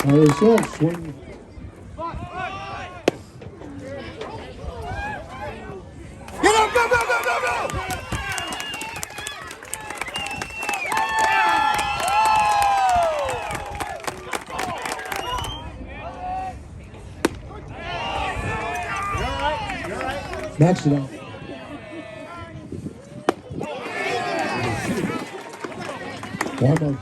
Yourself, swing. Get up, go! Knocks it off. One more.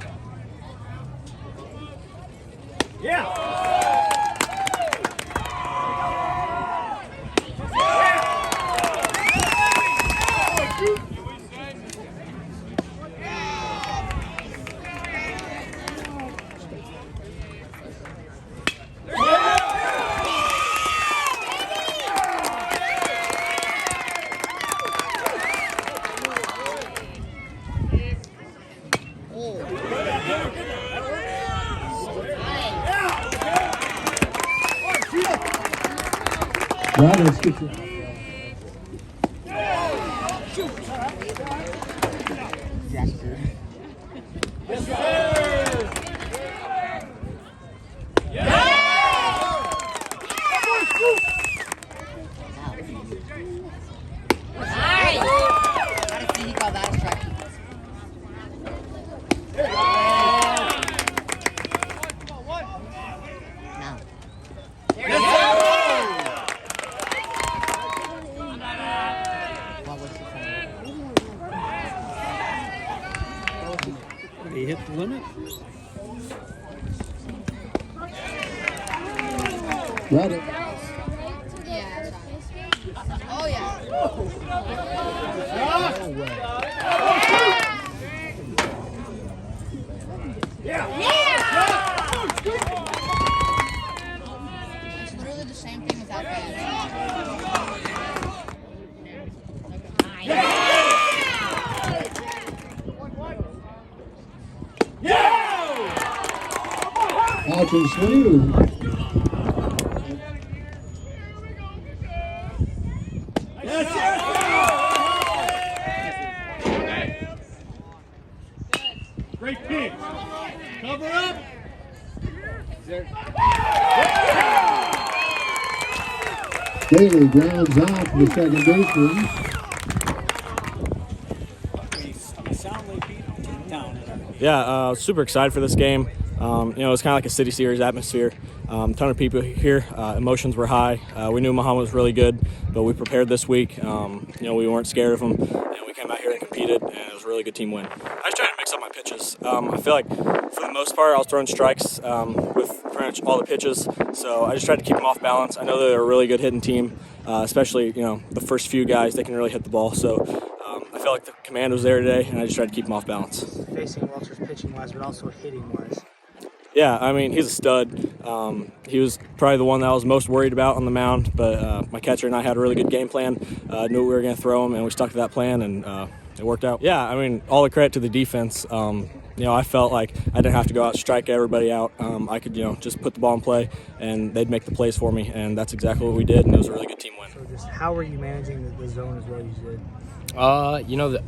Right, let's get you. They hit the limit. Got it. Yeah. Oh, yeah. It's really the same thing without fans. Out to Sweeney. Great pick. Cover up. Daly grounds out for the second baseman. Yeah, super excited for this game. It's kind of like a city series atmosphere. Ton of people here. Emotions were high. We knew Mahomet was really good, but we prepared this week. We weren't scared of him, and we came out here and competed, and it was a really good team win. I just tried to mix up my pitches. I feel like for the most part I was throwing strikes with pretty much all the pitches, so I just tried to keep them off balance. I know they're a really good hitting team, especially the first few guys. They can really hit the ball, so I felt like the command was there today, and I just tried to keep them off balance. Facing Wolters pitching-wise, but also hitting-wise. Yeah, I mean, he's a stud. He was probably the one that I was most worried about on the mound, but my catcher and I had a really good game plan, knew we were going to throw him, and we stuck to that plan, and it worked out. Yeah, I mean, all the credit to the defense. I felt like I didn't have to go out and strike everybody out. I could, just put the ball in play, and they'd make the plays for me, and that's exactly what we did, and it was a really good team win. So just how were you managing the zone as well as you did?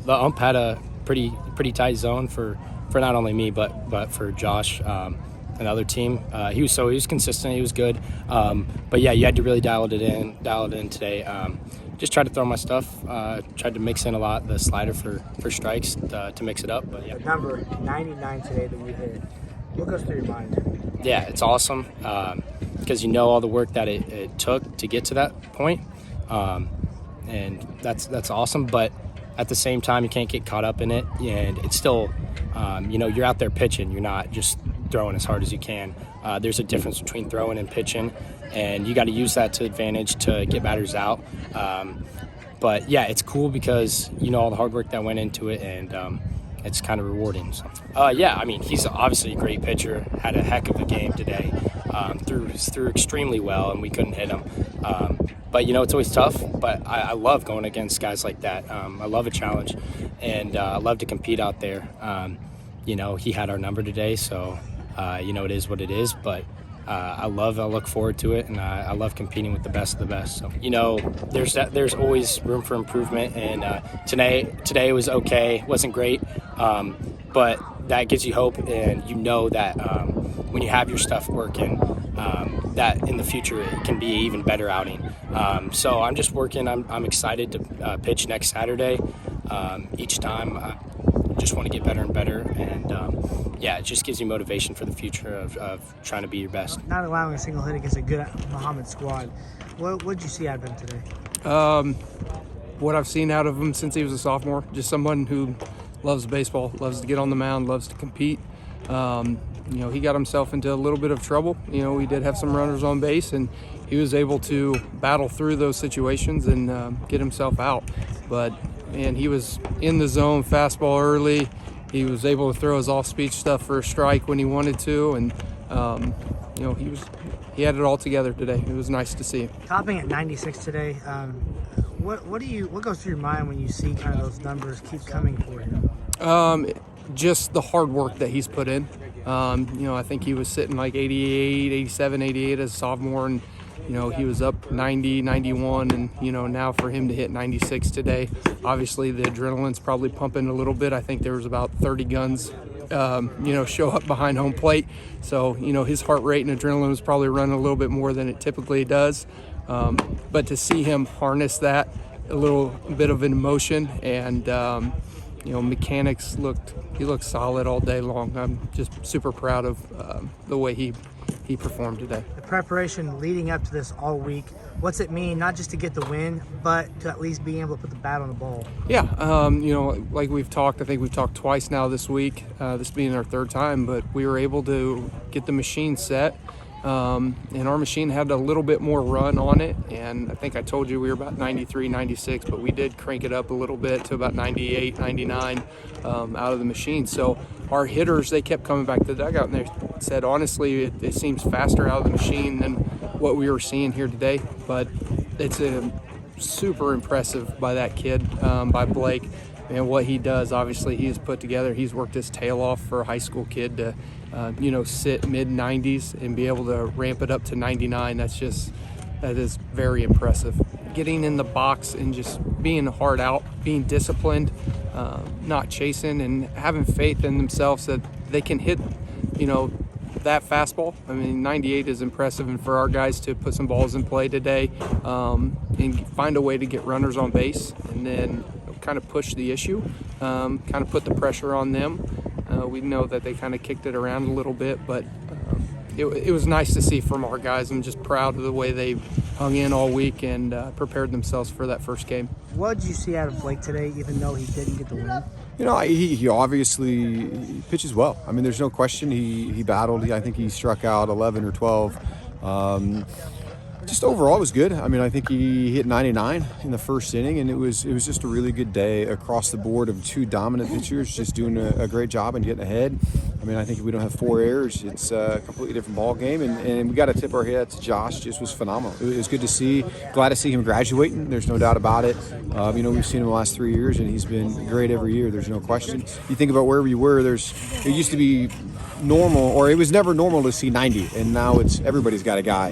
The ump had a pretty tight zone for not only me but for Josh, another team. He was consistent. He was good. But yeah, you had to really dial it in today. Just tried to throw my stuff. Tried to mix in a lot the slider for strikes to mix it up. But yeah. The number 99 today that you hit. What goes through your mind? Yeah, it's awesome because you know all the work that it took to get to that point. And that's awesome, but at the same time, you can't get caught up in it, and it's still, you're out there pitching. You're not just throwing as hard as you can. There's a difference between throwing and pitching, and you got to use that to advantage to get batters out. But yeah, it's cool because all the hard work that went into it, and it's kind of rewarding. So, he's obviously a great pitcher. Had a heck of a game today. Threw extremely well, and we couldn't hit him. But it's always tough. But I love going against guys like that. I love a challenge, and I love to compete out there. He had our number today, so it is what it is. But I look forward to it, and I love competing with the best of the best. So there's always room for improvement, and today was okay. Wasn't great, but that gives you hope, and you know that when you have your stuff working, that in the future it can be an even better outing. So I'm just working. I'm excited to pitch next Saturday. Each time I just want to get better and better, and it just gives you motivation for the future of trying to be your best. Not allowing a single hit against a good Mahomet squad. What did you see out of him today? What I've seen out of him since he was a sophomore, just someone who loves baseball, loves to get on the mound, loves to compete. He got himself into a little bit of trouble. We did have some runners on base, and he was able to battle through those situations and get himself out. But, man, he was in the zone, fastball early. He was able to throw his off-speed stuff for a strike when he wanted to, and he had it all together today. It was nice to see. Topping at 96 today. What goes through your mind when you see kind of those numbers keep coming for you? Just the hard work that he's put in. I think he was sitting like 88, 87, 88 as a sophomore, and he was up 90, 91, and now for him to hit 96 today, obviously the adrenaline's probably pumping a little bit. I think there was about 30 guns show up behind home plate, so his heart rate and adrenaline was probably running a little bit more than it typically does. But to see him harness that, a little bit of an emotion, and mechanics he looked solid all day long. I'm just super proud of the way he performed today. The preparation leading up to this all week, what's it mean, not just to get the win, but to at least being able to put the bat on the ball? Yeah, like we've talked, I think we've talked twice now this week, this being our third time, but we were able to get the machine set. And our machine had a little bit more run on it, and I think I told you we were about 93, 96, but we did crank it up a little bit to about 98, 99 out of the machine. So our hitters, they kept coming back to the dugout, and they said, honestly, it seems faster out of the machine than what we were seeing here today. But it's super impressive by that kid, by Blake. And what he does, obviously, he's put together. He's worked his tail off for a high school kid to, sit mid-90s and be able to ramp it up to 99. That is very impressive. Getting in the box and just being hard out, being disciplined, not chasing, and having faith in themselves that they can hit, that fastball. I mean, 98 is impressive, and for our guys to put some balls in play today and find a way to get runners on base and then kind of push the issue, kind of put the pressure on them. We know that they kind of kicked it around a little bit, but it was nice to see from our guys. I'm just proud of the way they hung in all week and prepared themselves for that first game. What did you see out of Blake today, even though he didn't get the win? He obviously pitches well. I mean, there's no question. He battled. I think he struck out 11 or 12. Just overall, it was good. I mean, I think he hit 99 in the first inning, and it was just a really good day across the board of two dominant pitchers just doing a great job and getting ahead. I mean, I think if we don't have 4 errors, it's a completely different ball game, and we got to tip our hats. Josh just was phenomenal. It was good to see. Glad to see him graduating. There's no doubt about it. We've seen him the last 3 years, and he's been great every year. There's no question. You think about where we were. It used to be normal, or it was never normal to see 90, and now everybody's got a guy,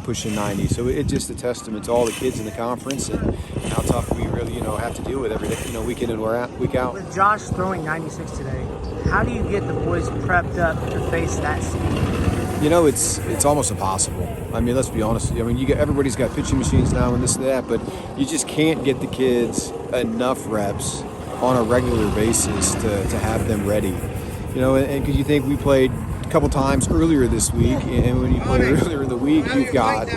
pushing 90. So it's just a testament to all the kids in the conference and how tough we really, have to deal with every day, week in and week out. With Josh throwing 96 today, how do you get the boys prepped up to face that speed? It's almost impossible. I mean, let's be honest. I mean, everybody's got pitching machines now and this and that, but you just can't get the kids enough reps on a regular basis to have them ready. And because you think we played a couple times earlier this week, and when you play earlier in the week, you've got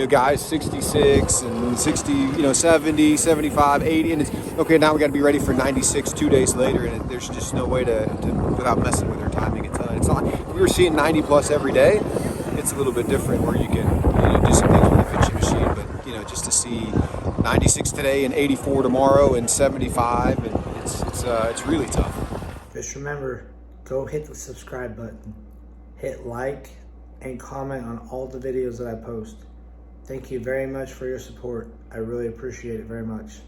guys 66 and 60, 70, 75, 80, and it's okay. Now we got to be ready for 96 2 days later, and there's just no way to without messing with their timing a ton. It's not. We were seeing 90 plus every day. It's a little bit different where you can do some things with the pitching machine, but just to see 96 today and 84 tomorrow and 75, and it's really tough. Just remember. Go hit the subscribe button, hit like, and comment on all the videos that I post. Thank you very much for your support. I really appreciate it very much.